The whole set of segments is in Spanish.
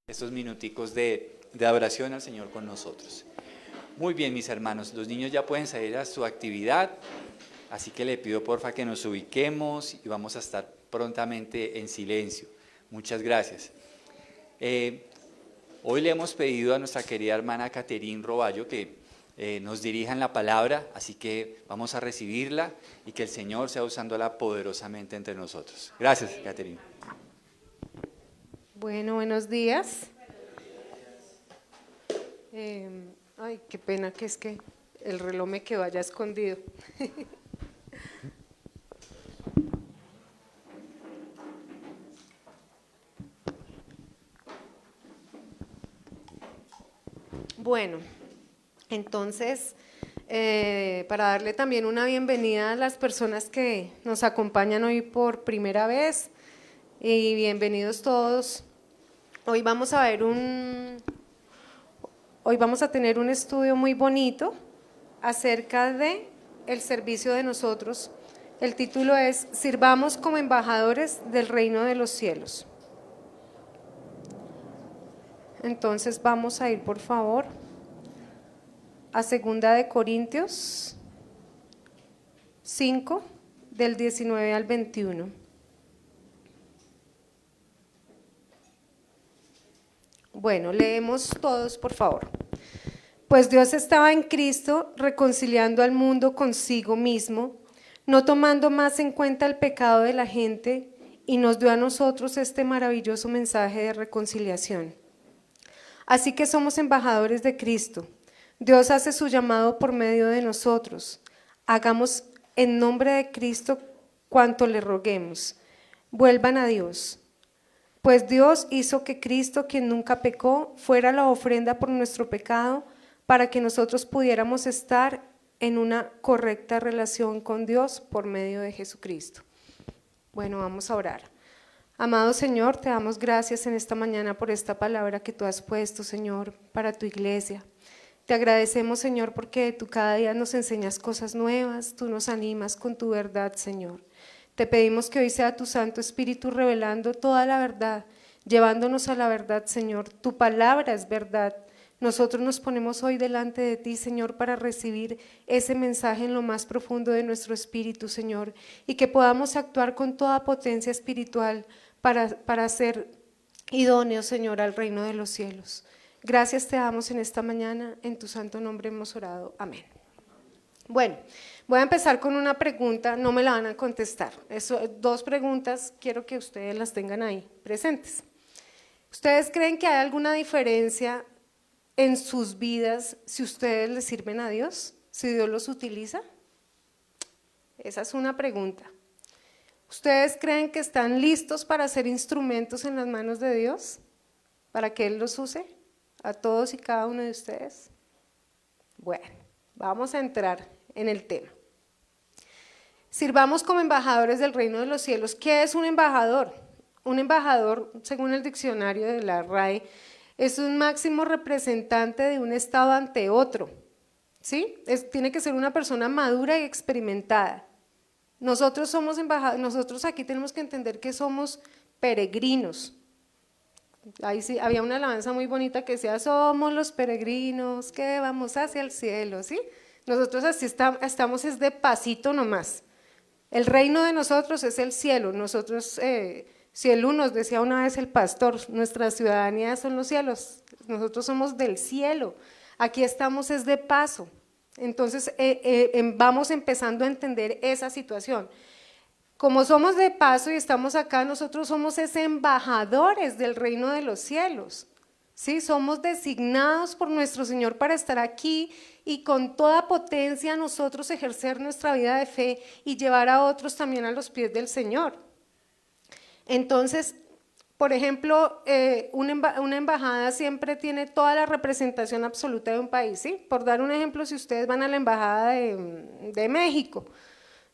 Estos minuticos de adoración al Señor con nosotros. Muy bien, mis hermanos, los niños ya pueden salir a su actividad, así que le pido porfa que nos ubiquemos y vamos a estar prontamente en silencio. Muchas gracias. Hoy le hemos pedido a nuestra querida hermana Caterine Roballo que nos dirija en la palabra, así que vamos a recibirla y que el Señor sea usándola poderosamente entre nosotros. Gracias, Caterine. Bueno, buenos días. Ay, qué pena que es que el reloj me quedó allá escondido. Bueno, entonces, para darle también una bienvenida a las personas que nos acompañan hoy por primera vez, y bienvenidos todos. Hoy vamos a tener un estudio muy bonito acerca de el servicio de nosotros. El título es Sirvamos como embajadores del reino de los cielos. Entonces vamos a ir, por favor, a 2 Corintios 5, del 19 al 21. Bueno, leemos todos, por favor. Pues Dios estaba en Cristo reconciliando al mundo consigo mismo, no tomando más en cuenta el pecado de la gente, y nos dio a nosotros este maravilloso mensaje de reconciliación. Así que somos embajadores de Cristo. Dios hace su llamado por medio de nosotros. Hagamos en nombre de Cristo cuanto le roguemos. Vuelvan a Dios. Pues Dios hizo que Cristo, quien nunca pecó, fuera la ofrenda por nuestro pecado, para que nosotros pudiéramos estar en una correcta relación con Dios por medio de Jesucristo. Bueno, vamos a orar. Amado Señor, te damos gracias en esta mañana por esta palabra que tú has puesto, Señor, para tu iglesia. Te agradecemos, Señor, porque tú cada día nos enseñas cosas nuevas, tú nos animas con tu verdad, Señor. Te pedimos que hoy sea tu Santo Espíritu revelando toda la verdad, llevándonos a la verdad, Señor. Tu palabra es verdad. Nosotros nos ponemos hoy delante de ti, Señor, para recibir ese mensaje en lo más profundo de nuestro espíritu, Señor, y que podamos actuar con toda potencia espiritual para ser idóneos, Señor, al reino de los cielos. Gracias te damos en esta mañana, en tu santo nombre hemos orado. Amén. Bueno, voy a empezar con una pregunta, no me la van a contestar. Dos preguntas, quiero que ustedes las tengan ahí presentes. ¿Ustedes creen que hay alguna diferencia en sus vidas si ustedes le sirven a Dios? ¿Si Dios los utiliza? Esa es una pregunta. ¿Ustedes creen que están listos para ser instrumentos en las manos de Dios? ¿Para que Él los use? ¿A todos y cada uno de ustedes? Bueno, vamos a entrar en el tema. Sirvamos como embajadores del reino de los cielos. ¿Qué es un embajador? Un embajador, según el diccionario de la RAE, es un máximo representante de un estado ante otro, ¿sí? Tiene que ser una persona madura y experimentada. Nosotros somos embajadores, nosotros aquí tenemos que entender que somos peregrinos. Ahí sí, había una alabanza muy bonita que decía, somos los peregrinos que vamos hacia el cielo, ¿sí? Nosotros así estamos es de pasito nomás. El reino de nosotros es el cielo, nosotros, cielo nos decía una vez el pastor, nuestra ciudadanía son los cielos, nosotros somos del cielo, aquí estamos es de paso. Entonces vamos empezando a entender esa situación. Como somos de paso y estamos acá, nosotros somos embajadores del reino de los cielos, ¿sí? Somos designados por nuestro Señor para estar aquí y con toda potencia nosotros ejercer nuestra vida de fe y llevar a otros también a los pies del Señor. Entonces, por ejemplo, una embajada siempre tiene toda la representación absoluta de un país, ¿sí? Por dar un ejemplo, si ustedes van a la embajada de México,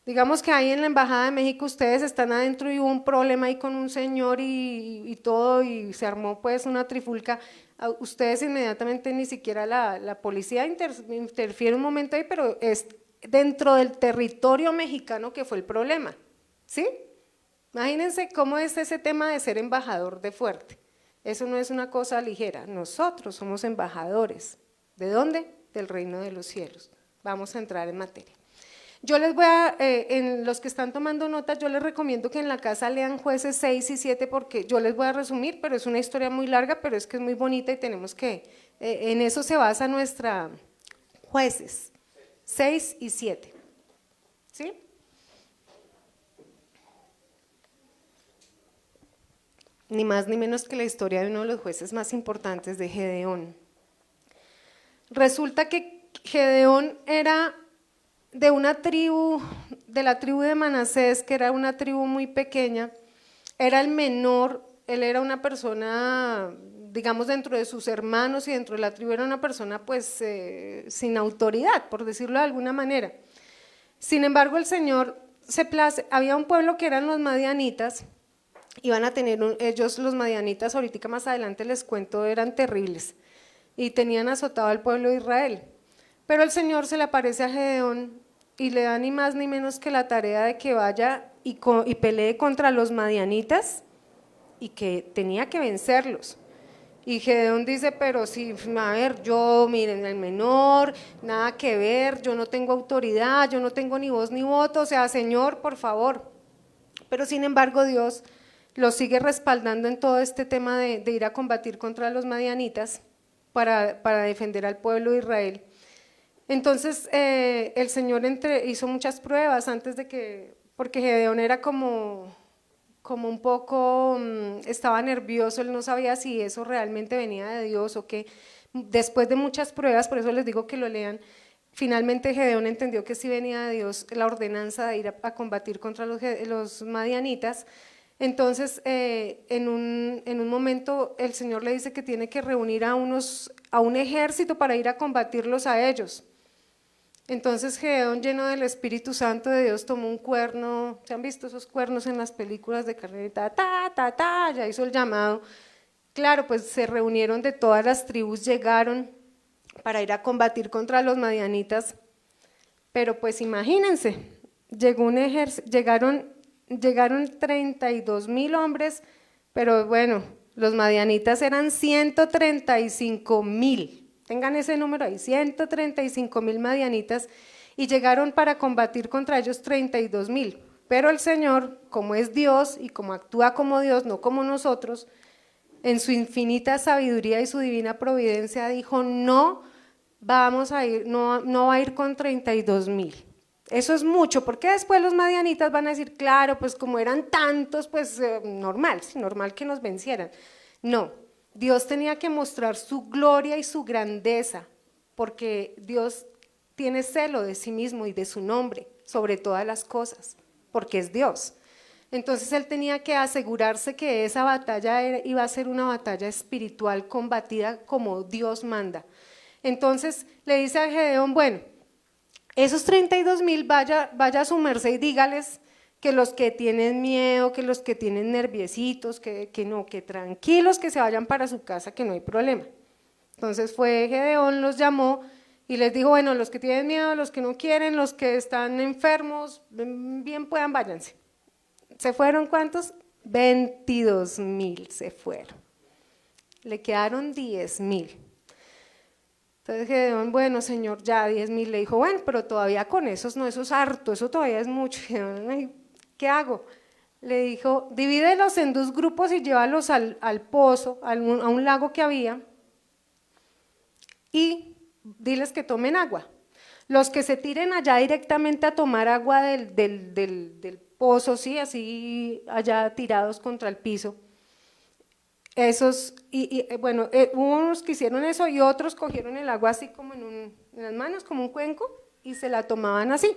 digamos que ahí en la embajada de México ustedes están adentro y hubo un problema ahí con un señor y todo y se armó pues una trifulca, ustedes inmediatamente ni siquiera la policía interfiere un momento ahí, pero es dentro del territorio mexicano que fue el problema, ¿sí? Imagínense cómo es ese tema de ser embajador de fuerte. Eso no es una cosa ligera. Nosotros somos embajadores. ¿De dónde? Del reino de los cielos. Vamos a entrar en materia. Yo les voy a, en los que están tomando notas, yo les recomiendo que en la casa lean Jueces 6 y 7 porque yo les voy a resumir, pero es una historia muy larga, pero es que es muy bonita y tenemos que, en eso se basa nuestra Jueces 6 y 7. ¿Sí? Ni más ni menos que la historia de uno de los jueces más importantes de Gedeón. Resulta que Gedeón era de una tribu, de la tribu de Manasés, que era una tribu muy pequeña, era el menor, él era una persona, digamos, dentro de sus hermanos y dentro de la tribu era una persona pues sin autoridad, por decirlo de alguna manera. Sin embargo, el Señor se place, había un pueblo que eran los madianitas, iban a tener, ellos los madianitas, ahorita más adelante les cuento, eran terribles y tenían azotado al pueblo de Israel. Pero el Señor se le aparece a Gedeón y le da ni más ni menos que la tarea de que vaya y pelee contra los madianitas y que tenía que vencerlos. Y Gedeón dice, pero si, a ver, yo, miren, el menor, nada que ver, yo no tengo autoridad, yo no tengo ni voz ni voto, o sea, Señor, por favor. Pero sin embargo Dios lo sigue respaldando en todo este tema de ir a combatir contra los madianitas para defender al pueblo de Israel. Entonces el Señor hizo muchas pruebas antes de que, porque Gedeón era como un poco, estaba nervioso, él no sabía si eso realmente venía de Dios o qué. Después de muchas pruebas, por eso les digo que lo lean, finalmente Gedeón entendió que sí venía de Dios la ordenanza de ir a combatir contra los madianitas. Entonces, en un momento el Señor le dice que tiene que reunir a un ejército para ir a combatirlos a ellos. Entonces Gedeón, lleno del Espíritu Santo de Dios, tomó un cuerno, ¿se han visto esos cuernos en las películas de carrera? Ya hizo el llamado. Claro, pues se reunieron de todas las tribus, llegaron para ir a combatir contra los madianitas, pero pues imagínense, llegó un ejército, llegaron 32,000 hombres, pero bueno, los madianitas eran 135,000. Tengan ese número ahí, 135,000 madianitas, y llegaron para combatir contra ellos 32,000. Pero el Señor, como es Dios y como actúa como Dios, no como nosotros, en su infinita sabiduría y su divina providencia dijo, no vamos a ir, no va a ir con 32,000. Eso es mucho, porque después los madianitas van a decir, claro, pues como eran tantos, pues normal que nos vencieran. No. Dios tenía que mostrar su gloria y su grandeza, porque Dios tiene celo de sí mismo y de su nombre sobre todas las cosas, porque es Dios. Entonces él tenía que asegurarse que esa batalla iba a ser una batalla espiritual combatida como Dios manda. Entonces le dice a Gedeón, bueno, esos 32,000 vaya a su merced y dígales que los que tienen miedo, que los que tienen nerviositos, que tranquilos, que se vayan para su casa, que no hay problema. Entonces fue Gedeón, los llamó y les dijo, bueno, los que tienen miedo, los que no quieren, los que están enfermos, bien puedan, váyanse. ¿Se fueron cuántos? 22,000 se fueron. Le quedaron 10,000. Entonces Gedeón, bueno, Señor, ya 10,000. Le dijo, bueno, pero todavía con esos, no, eso es harto, eso todavía es mucho. Gedeón, ¿qué hago? Le dijo, divídelos en 2 grupos y llévalos al pozo, a un lago que había, y diles que tomen agua. Los que se tiren allá directamente a tomar agua del pozo, sí, así allá tirados contra el piso. Esos, bueno, unos que hicieron eso y otros cogieron el agua así como en las manos, como un cuenco, y se la tomaban así.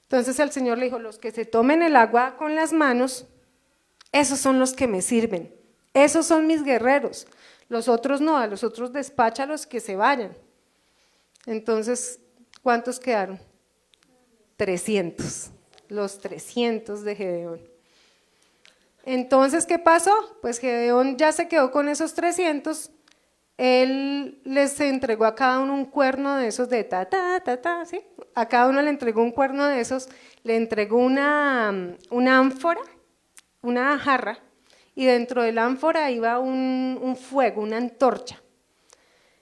Entonces el Señor le dijo, los que se tomen el agua con las manos, esos son los que me sirven, esos son mis guerreros, los otros no, a los otros despáchalos que se vayan. Entonces, ¿cuántos quedaron? 300, los 300 de Gedeón. Entonces, ¿qué pasó? Pues Gedeón ya se quedó con esos 300, él les entregó a cada uno un cuerno de esos de ¿sí? A cada uno le entregó un cuerno de esos, le entregó una ánfora, una jarra, y dentro del ánfora iba un fuego, una antorcha.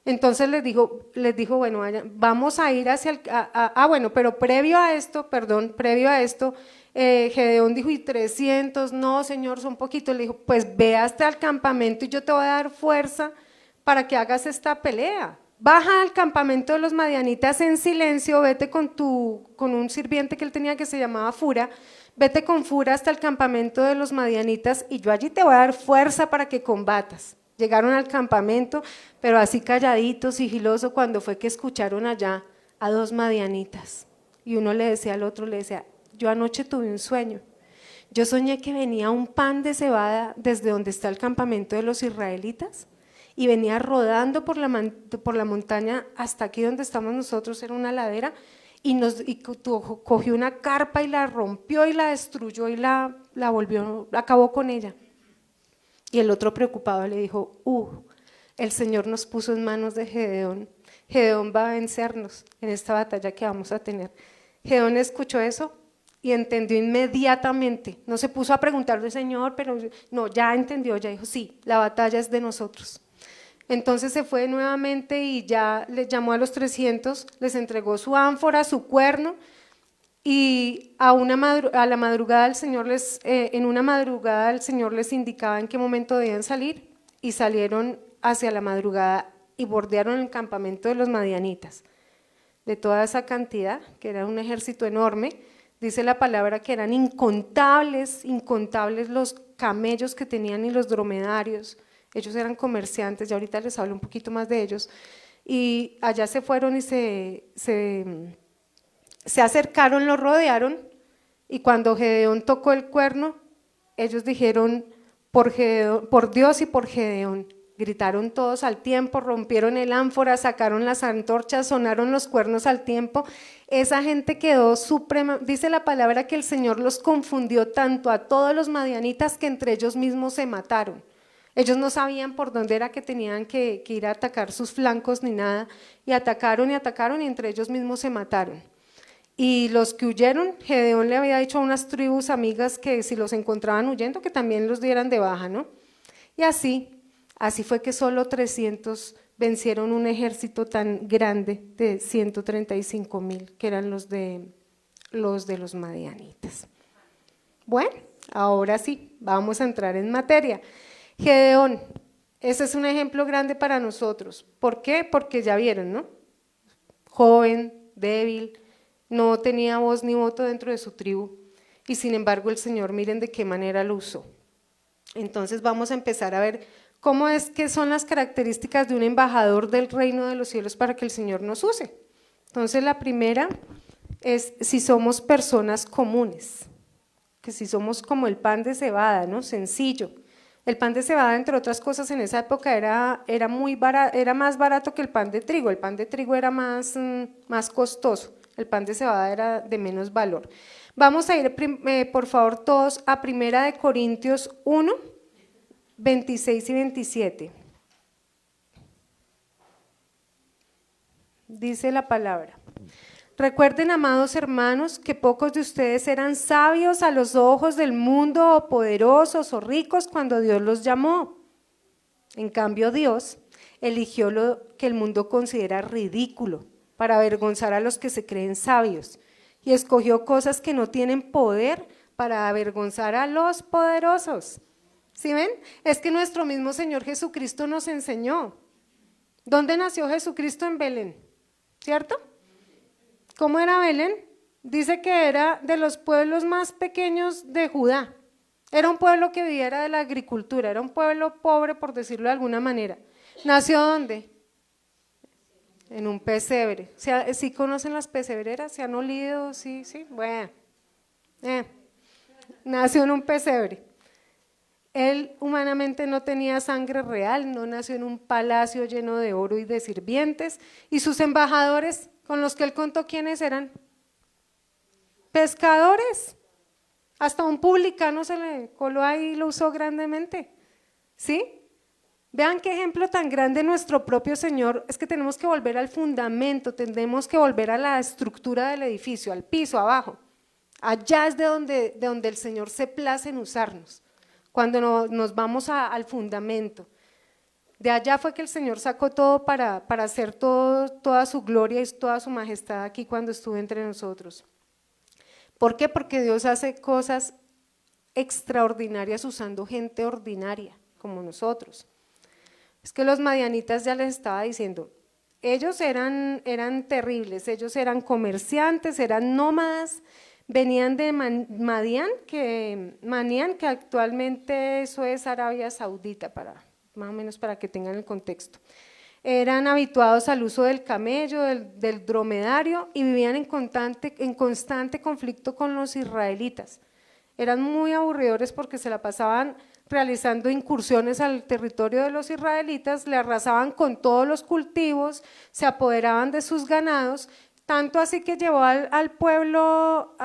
Entonces les dijo, bueno, vamos a ir hacia bueno, pero previo a esto, Gedeón dijo, ¿y 300? No, Señor, son poquitos. Le dijo, pues ve hasta el campamento y yo te voy a dar fuerza para que hagas esta pelea. Baja al campamento de los madianitas en silencio, vete con un sirviente que él tenía que se llamaba Fura, vete con Fura hasta el campamento de los madianitas y yo allí te voy a dar fuerza para que combatas. Llegaron al campamento, pero así calladitos, sigiloso, cuando fue que escucharon allá a 2 madianitas. Y uno le decía al otro, le decía, yo anoche tuve un sueño. Yo soñé que venía un pan de cebada desde donde está el campamento de los israelitas y venía rodando por la montaña hasta aquí donde estamos nosotros, era una ladera, y cogió una carpa y la rompió y la destruyó y la acabó con ella. Y el otro preocupado le dijo, el Señor nos puso en manos de Gedeón. Gedeón va a vencernos en esta batalla que vamos a tener. Gedeón escuchó eso y entendió inmediatamente. No se puso a preguntarle, Señor, pero no, ya entendió, ya dijo, sí, la batalla es de nosotros. Entonces se fue nuevamente y ya les llamó a los 300, les entregó su ánfora, su cuerno, y a la madrugada en una madrugada el Señor les indicaba en qué momento debían salir y salieron hacia la madrugada y bordearon el campamento de los madianitas. De toda esa cantidad, que era un ejército enorme, dice la palabra que eran incontables los camellos que tenían y los dromedarios. Ellos eran comerciantes, ya ahorita les hablo un poquito más de ellos, y allá se fueron y se acercaron, lo rodearon, y cuando Gedeón tocó el cuerno, ellos dijeron, por Dios y por Gedeón. Gritaron todos al tiempo, rompieron el ánfora, sacaron las antorchas, sonaron los cuernos al tiempo. Esa gente quedó suprema, dice la palabra que el Señor los confundió tanto a todos los madianitas que entre ellos mismos se mataron. Ellos no sabían por dónde era que tenían que ir a atacar sus flancos ni nada, y atacaron y entre ellos mismos se mataron. Y los que huyeron, Gedeón le había dicho a unas tribus amigas que si los encontraban huyendo, que también los dieran de baja, ¿no? Y así fue que solo 300 vencieron un ejército tan grande de 135,000, que eran los de los madianitas. Bueno, ahora sí, vamos a entrar en materia. Gedeón, ese es un ejemplo grande para nosotros. ¿Por qué? Porque ya vieron, ¿no? Joven, débil, no tenía voz ni voto dentro de su tribu, y sin embargo el Señor, miren de qué manera lo usó. Entonces vamos a empezar a ver cómo es que son las características de un embajador del reino de los cielos para que el Señor nos use. Entonces la primera es si somos personas comunes, que si somos como el pan de cebada, ¿no? Sencillo. El pan de cebada, entre otras cosas, en esa época era muy barato, era más barato que el pan de trigo. El pan de trigo era más costoso, el pan de cebada era de menos valor. Vamos a ir, por favor, todos a 1 Corintios 1, 26 y 27. Dice la palabra. Recuerden, amados hermanos, que pocos de ustedes eran sabios a los ojos del mundo, o poderosos o ricos cuando Dios los llamó. En cambio, Dios eligió lo que el mundo considera ridículo para avergonzar a los que se creen sabios, y escogió cosas que no tienen poder para avergonzar a los poderosos. ¿Sí ven? Es que nuestro mismo Señor Jesucristo nos enseñó. ¿Dónde nació Jesucristo? En Belén, ¿cierto? ¿Cómo era Belén? Dice que era de los pueblos más pequeños de Judá. Era un pueblo que vivía de la agricultura, era un pueblo pobre, por decirlo de alguna manera. ¿Nació dónde? En un pesebre. ¿Sí conocen las pesebreras? ¿Se han olido? Sí, bueno. Nació en un pesebre. Él humanamente no tenía sangre real, no nació en un palacio lleno de oro y de sirvientes, y sus embajadores con los que él contó, ¿quiénes eran? Pescadores. Hasta un publicano se le coló ahí y lo usó grandemente. ¿Sí? Vean qué ejemplo tan grande nuestro propio Señor. Es que tenemos que volver al fundamento, tenemos que volver a la estructura del edificio, al piso, abajo. Allá es de donde el Señor se place en usarnos. cuando nos vamos al fundamento. De allá fue que el Señor sacó todo para hacer toda su gloria y toda su majestad aquí cuando estuvo entre nosotros. ¿Por qué? Porque Dios hace cosas extraordinarias usando gente ordinaria como nosotros. Es que los madianitas, ya les estaba diciendo, ellos eran terribles, ellos eran comerciantes, eran nómadas, venían de Madián, que actualmente eso es Arabia Saudita, más o menos para que tengan el contexto. Eran habituados al uso del camello, del dromedario, y vivían en constante conflicto con los israelitas. Eran muy aburridores porque se la pasaban realizando incursiones al territorio de los israelitas, le arrasaban con todos los cultivos, se apoderaban de sus ganados, tanto así que llevó al pueblo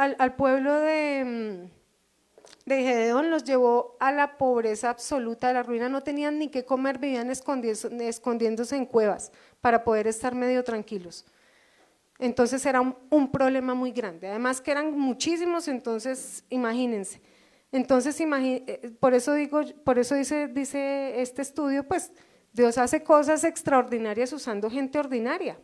de Gedeón, los llevó a la pobreza absoluta, a la ruina, no tenían ni qué comer, vivían escondiéndose en cuevas para poder estar medio tranquilos. Entonces era un problema muy grande, además que eran muchísimos, entonces imagínense. Entonces, por eso dice este estudio, pues Dios hace cosas extraordinarias usando gente ordinaria.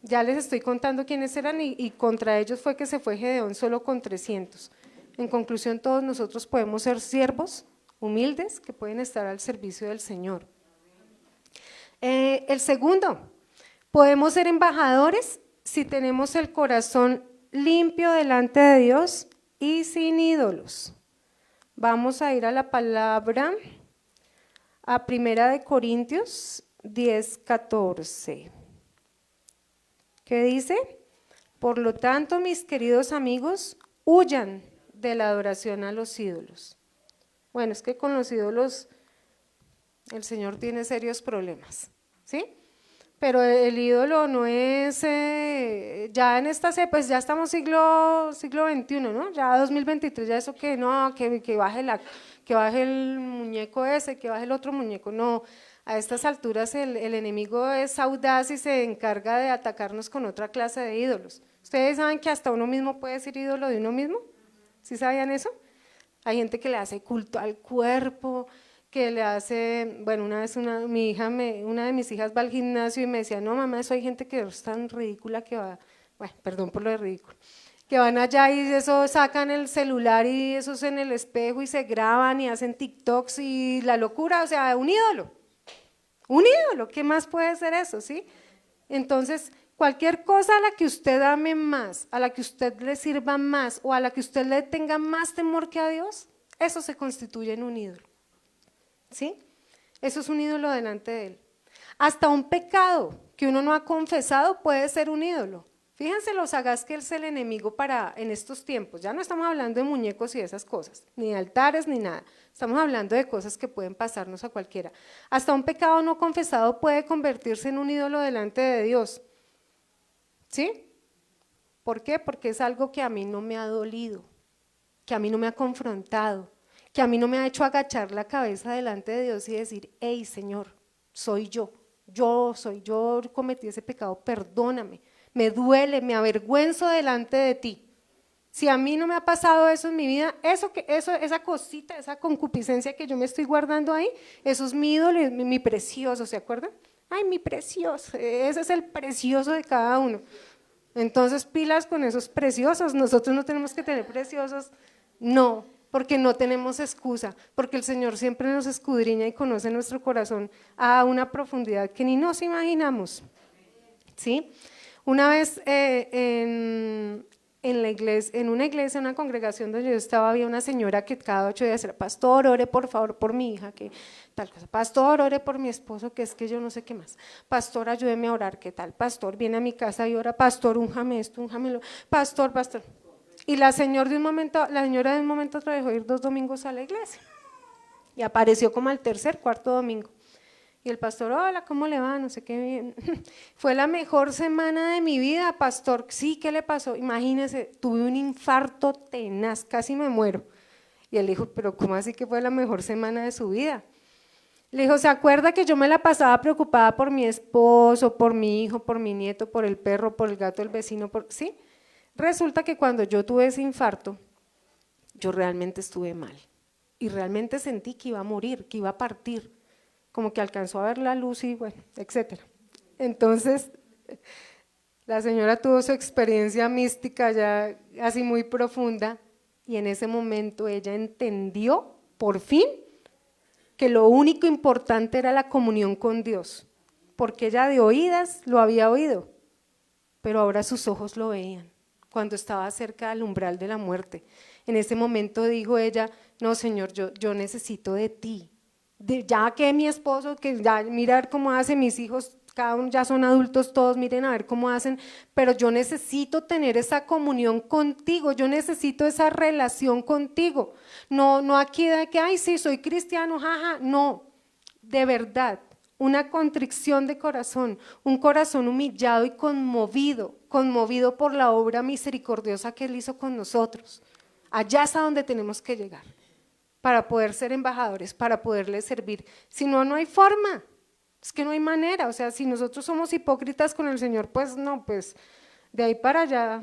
Ya les estoy contando quiénes eran y contra ellos fue que se fue Gedeón solo con 300. En conclusión, todos nosotros podemos ser siervos humildes que pueden estar al servicio del Señor. El segundo, podemos ser embajadores si tenemos el corazón limpio delante de Dios y sin ídolos. Vamos a ir a la palabra, a 1 Corintios 10:14. ¿Qué dice? Por lo tanto, mis queridos amigos, huyan de la adoración a los ídolos. Bueno, es que con los ídolos el Señor tiene serios problemas, ¿sí? Pero el ídolo no es, ya en esta, pues ya estamos siglo XXI, ¿no? Ya 2023, ya eso que no, que baje el muñeco ese, que baje el otro muñeco, no. A estas alturas el enemigo es audaz y se encarga de atacarnos con otra clase de ídolos. ¿Ustedes saben que hasta uno mismo puede ser ídolo de uno mismo? ¿Sí sabían eso? Hay gente que le hace culto al cuerpo, que le hace, bueno, una vez una de mis hijas va al gimnasio y me decía, no mamá, eso hay gente que es tan ridícula que va, bueno, perdón por lo de ridículo, que van allá y eso sacan el celular y eso es en el espejo y se graban y hacen TikToks y la locura, o sea, un ídolo, ¿qué más puede ser eso, sí? Entonces, cualquier cosa a la que usted ame más, a la que usted le sirva más o a la que usted le tenga más temor que a Dios, eso se constituye en un ídolo. ¿Sí? Eso es un ídolo delante de él. Hasta un pecado que uno no ha confesado puede ser un ídolo. Fíjense lo sagaz que es el enemigo en estos tiempos. Ya no estamos hablando de muñecos y esas cosas, ni de altares ni nada. Estamos hablando de cosas que pueden pasarnos a cualquiera. Hasta un pecado no confesado puede convertirse en un ídolo delante de Dios. ¿Sí? ¿Por qué? Porque es algo que a mí no me ha dolido, que a mí no me ha confrontado, que a mí no me ha hecho agachar la cabeza delante de Dios y decir, hey Señor, soy yo cometí ese pecado, perdóname, me duele, me avergüenzo delante de ti. Si a mí no me ha pasado eso en mi vida, esa cosita, esa concupiscencia que yo me estoy guardando ahí, eso es mi ídolo, mi precioso, ¿se acuerdan? Ay, mi precioso, ese es el precioso de cada uno. Entonces pilas con esos preciosos, nosotros no tenemos que tener preciosos, no, porque no tenemos excusa, porque el Señor siempre nos escudriña y conoce nuestro corazón a una profundidad que ni nos imaginamos, ¿sí? Una vez en una iglesia, en una congregación donde yo estaba, había una señora que cada 8 días era, pastor, ore por favor por mi hija, que tal cosa, pastor, ore por mi esposo, que es que yo no sé qué más, pastor, ayúdeme a orar, ¿qué tal? Pastor, viene a mi casa y ora, pastor, únjame esto, únjamelo, pastor. Y la señora de un momento a otro dejó ir 2 domingos a la iglesia y apareció como al 3er, 4.er domingo. Y el pastor, hola, ¿cómo le va? No sé qué bien. Fue la mejor semana de mi vida, pastor. Sí, ¿qué le pasó? Imagínese, tuve un infarto tenaz, casi me muero. Y él dijo, pero ¿cómo así que fue la mejor semana de su vida? Le dijo, ¿se acuerda que yo me la pasaba preocupada por mi esposo, por mi hijo, por mi nieto, por el perro, por el gato del vecino? ¿Sí? Resulta que cuando yo tuve ese infarto, yo realmente estuve mal. y realmente sentí que iba a morir, que iba a partir, como que alcanzó a ver la luz y bueno, etcétera. Entonces, la señora tuvo su experiencia mística ya así muy profunda y en ese momento ella entendió, por fin, que lo único importante era la comunión con Dios, porque ella de oídas lo había oído, pero ahora sus ojos lo veían, cuando estaba cerca del umbral de la muerte. En ese momento dijo ella, no Señor, yo necesito de ti, ya que mi esposo, que ya mirar cómo hacen mis hijos, cada uno ya son adultos todos, miren a ver cómo hacen, pero yo necesito tener esa comunión contigo, yo necesito esa relación contigo, no aquí de que, ay sí, soy cristiano, jaja, no, de verdad, una contrición de corazón, un corazón humillado y conmovido por la obra misericordiosa que Él hizo con nosotros. Allá es a donde tenemos que llegar, para poder ser embajadores, para poderle servir, si no, no hay forma. Es que no hay manera, o sea, si nosotros somos hipócritas con el Señor, pues no, pues de ahí para allá,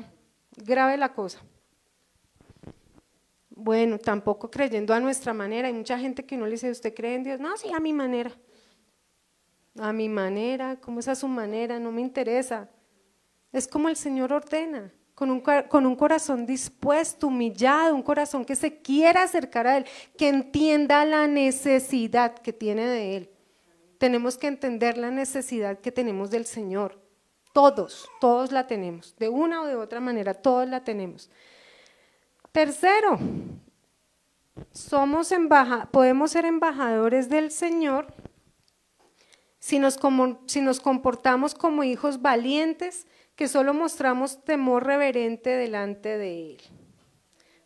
grave la cosa. Bueno, tampoco creyendo a nuestra manera, hay mucha gente que no le dice, ¿usted cree en Dios? No, sí, a mi manera. A mi manera, ¿cómo es a su manera? No me interesa. Es como el Señor ordena, con un corazón dispuesto, humillado, un corazón que se quiera acercar a Él, que entienda la necesidad que tiene de Él. Tenemos que entender la necesidad que tenemos del Señor. Todos la tenemos. De una o de otra manera, todos la tenemos. Tercero, podemos ser embajadores del Señor si nos comportamos como hijos valientes, que solo mostramos temor reverente delante de Él.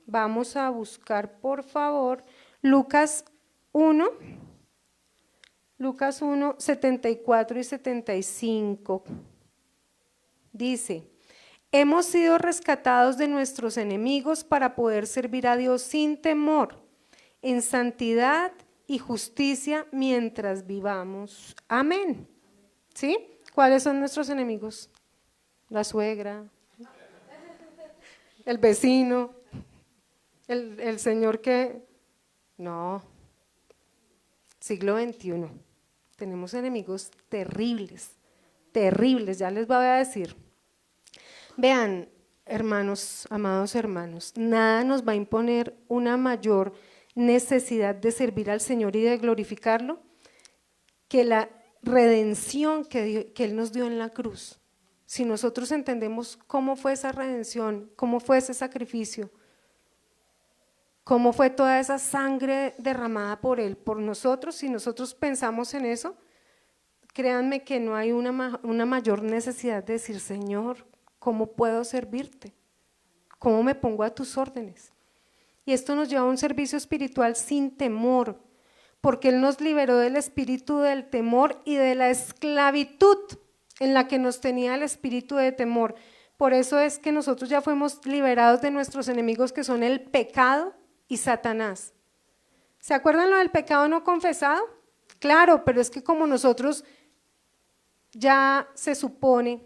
Vamos a buscar, por favor, Lucas 1, 74 y 75. Dice, hemos sido rescatados de nuestros enemigos para poder servir a Dios sin temor, en santidad y justicia mientras vivamos. Amén. ¿Sí? ¿Cuáles son nuestros enemigos? La suegra, el vecino, el señor que… No, siglo XXI. Tenemos enemigos terribles, terribles, ya les voy a decir. Vean, hermanos, amados hermanos, nada nos va a imponer una mayor necesidad de servir al Señor y de glorificarlo que la redención que Él nos dio en la cruz. Si nosotros entendemos cómo fue esa redención, cómo fue ese sacrificio, cómo fue toda esa sangre derramada por Él, por nosotros, si nosotros pensamos en eso, créanme que no hay una mayor necesidad de decir, Señor, ¿cómo puedo servirte? ¿Cómo me pongo a tus órdenes? Y esto nos lleva a un servicio espiritual sin temor, porque Él nos liberó del espíritu del temor y de la esclavitud en la que nos tenía el espíritu de temor. Por eso es que nosotros ya fuimos liberados de nuestros enemigos, que son el pecado y Satanás. ¿Se acuerdan lo del pecado no confesado? Claro, pero es que como nosotros ya se supone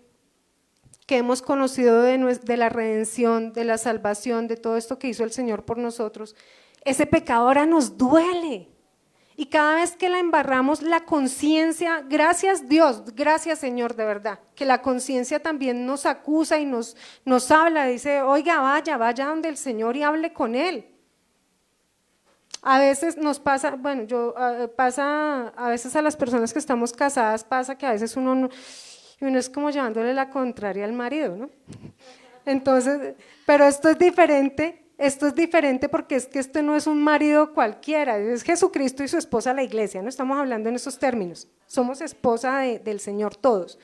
que hemos conocido de la redención, de la salvación, de todo esto que hizo el Señor por nosotros, ese pecado ahora nos duele. Y cada vez que la embarramos, la conciencia, gracias Dios, gracias Señor, de verdad, que la conciencia también nos acusa y nos habla, dice, oiga, vaya donde el Señor y hable con Él. A veces nos pasa, bueno, pasa a veces a las personas que estamos casadas, pasa que a veces uno es como llevándole la contraria al marido, ¿no? Entonces, pero esto es diferente porque es que este no es un marido cualquiera, es Jesucristo y su esposa la iglesia, no estamos hablando en esos términos, somos esposa del Señor todos.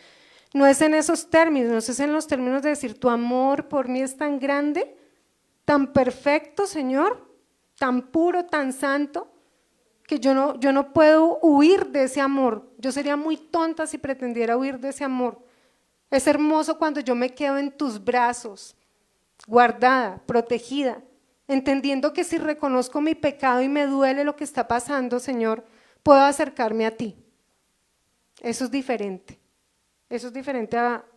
No es en esos términos, no es en los términos de decir, tu amor por mí es tan grande, tan perfecto, Señor, tan puro, tan santo, que yo no puedo huir de ese amor. Yo sería muy tonta si pretendiera huir de ese amor. Es hermoso cuando yo me quedo en tus brazos, guardada, protegida, entendiendo que si reconozco mi pecado y me duele lo que está pasando, Señor, puedo acercarme a ti. Eso es diferente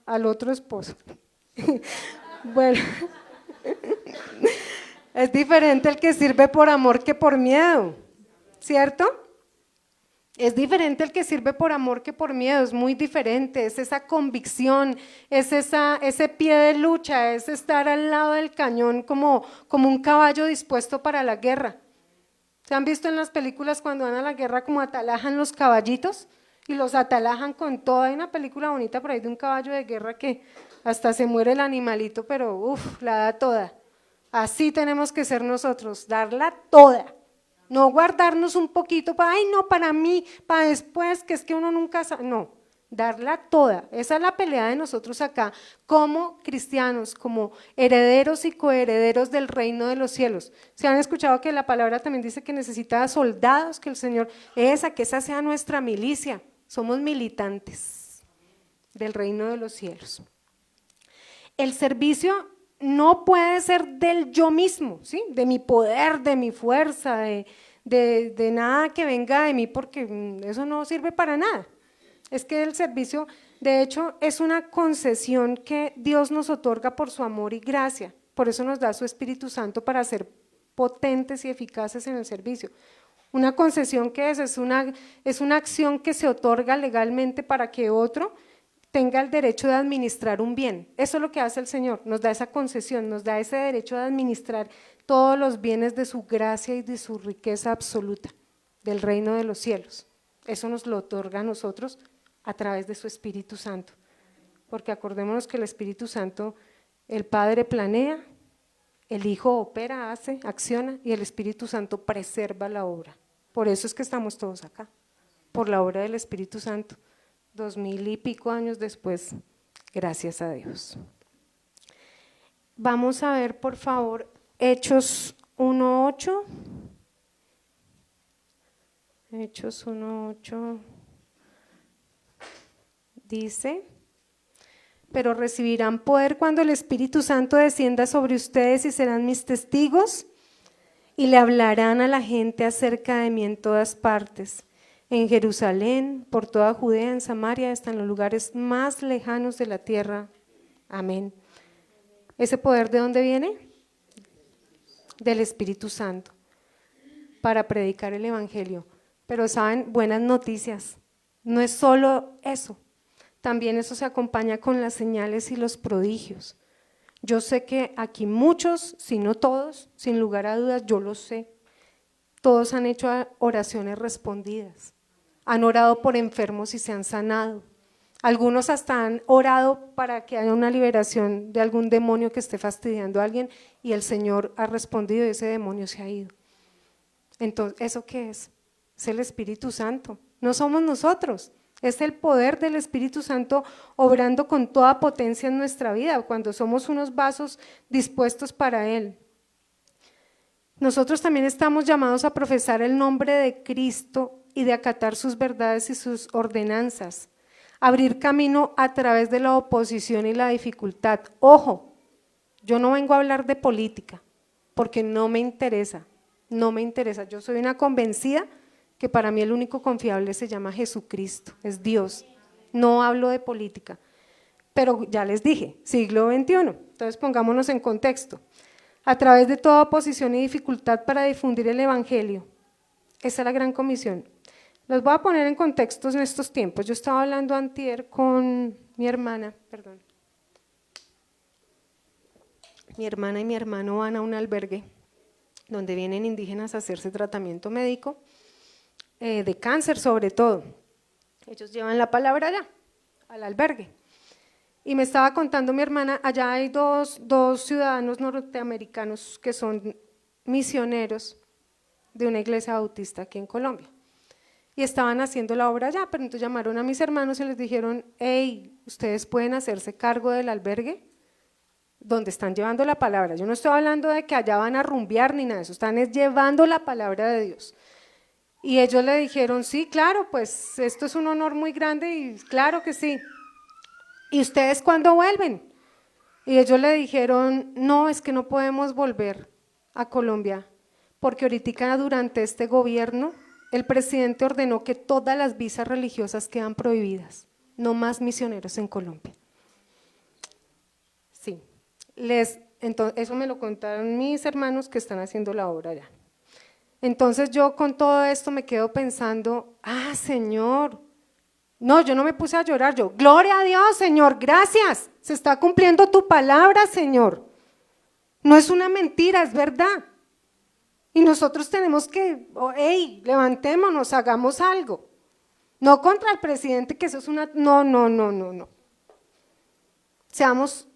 al otro esposo. Bueno, Es diferente el que sirve por amor que por miedo, ¿cierto? Es diferente el que sirve por amor que por miedo, es muy diferente, es esa convicción, es ese pie de lucha, es estar al lado del cañón como un caballo dispuesto para la guerra. ¿Se han visto en las películas cuando van a la guerra como atalajan los caballitos? Y los atalajan con todo. Hay una película bonita por ahí de un caballo de guerra que hasta se muere el animalito, pero la da toda. Así tenemos que ser nosotros, darla toda. No guardarnos un poquito para, ay no, para mí, para después, que es que uno nunca sabe. No, darla toda. Esa es la pelea de nosotros acá, como cristianos, como herederos y coherederos del reino de los cielos. ¿Se han escuchado que la palabra también dice que necesita soldados, que el Señor, que esa sea nuestra milicia? Somos militantes del reino de los cielos. El servicio no puede ser del yo mismo, ¿sí? De mi poder, de mi fuerza, de nada que venga de mí, porque eso no sirve para nada. Es que el servicio, de hecho, es una concesión que Dios nos otorga por su amor y gracia. Por eso nos da su Espíritu Santo para ser potentes y eficaces en el servicio. Una concesión que es una acción que se otorga legalmente para que otro tenga el derecho de administrar un bien. Eso es lo que hace el Señor, nos da esa concesión, nos da ese derecho de administrar todos los bienes de su gracia y de su riqueza absoluta, del reino de los cielos. Eso nos lo otorga a nosotros a través de su Espíritu Santo. Porque acordémonos que el Espíritu Santo, el Padre planea, el Hijo opera, hace, acciona y el Espíritu Santo preserva la obra. Por eso es que estamos todos acá, por la obra del Espíritu Santo. 2000 y pico años después, gracias a Dios. Vamos a ver, por favor, Hechos 1:8. Hechos 1:8 dice: pero recibirán poder cuando el Espíritu Santo descienda sobre ustedes y serán mis testigos y le hablarán a la gente acerca de mí en todas partes. En Jerusalén, por toda Judea, en Samaria, hasta en los lugares más lejanos de la tierra. Amén. ¿Ese poder de dónde viene? Del Espíritu Santo, para predicar el Evangelio. Pero saben, buenas noticias, no es solo eso, también eso se acompaña con las señales y los prodigios. Yo sé que aquí muchos, si no todos, sin lugar a dudas, yo lo sé, todos han hecho oraciones respondidas. Han orado por enfermos y se han sanado. Algunos hasta han orado para que haya una liberación de algún demonio que esté fastidiando a alguien y el Señor ha respondido y ese demonio se ha ido. Entonces, ¿eso qué es? Es el Espíritu Santo. No somos nosotros, es el poder del Espíritu Santo obrando con toda potencia en nuestra vida, cuando somos unos vasos dispuestos para Él. Nosotros también estamos llamados a profesar el nombre de Cristo y de acatar sus verdades y sus ordenanzas, abrir camino a través de la oposición y la dificultad. Ojo, yo no vengo a hablar de política, porque no me interesa, yo soy una convencida que para mí el único confiable se llama Jesucristo, es Dios, no hablo de política, pero ya les dije, siglo XXI, entonces pongámonos en contexto, a través de toda oposición y dificultad para difundir el Evangelio, esa es la gran comisión. Los voy a poner en contextos en estos tiempos. Yo estaba hablando antier con mi hermana, Mi hermana y mi hermano van a un albergue donde vienen indígenas a hacerse tratamiento médico, de cáncer sobre todo. Ellos llevan la palabra allá, al albergue. Y me estaba contando mi hermana, allá hay dos ciudadanos norteamericanos que son misioneros de una iglesia bautista aquí en Colombia. Y estaban haciendo la obra allá, pero entonces llamaron a mis hermanos y les dijeron, hey, ustedes pueden hacerse cargo del albergue donde están llevando la palabra. Yo no estoy hablando de que allá van a rumbear ni nada de eso, están llevando la palabra de Dios. Y ellos le dijeron, sí, claro, pues esto es un honor muy grande y claro que sí. ¿Y ustedes cuándo vuelven? Y ellos le dijeron, no, es que no podemos volver a Colombia, porque ahorita durante este gobierno el presidente ordenó que todas las visas religiosas quedan prohibidas, no más misioneros en Colombia. Sí, Entonces, eso me lo contaron mis hermanos que están haciendo la obra ya. Entonces yo con todo esto me quedo pensando, Señor, no, yo no me puse a llorar, yo, gloria a Dios, Señor, gracias, se está cumpliendo tu palabra, Señor. No es una mentira, es verdad. Y nosotros tenemos que, hey, levantémonos, hagamos algo. No contra el presidente, que eso es una, no. Seamos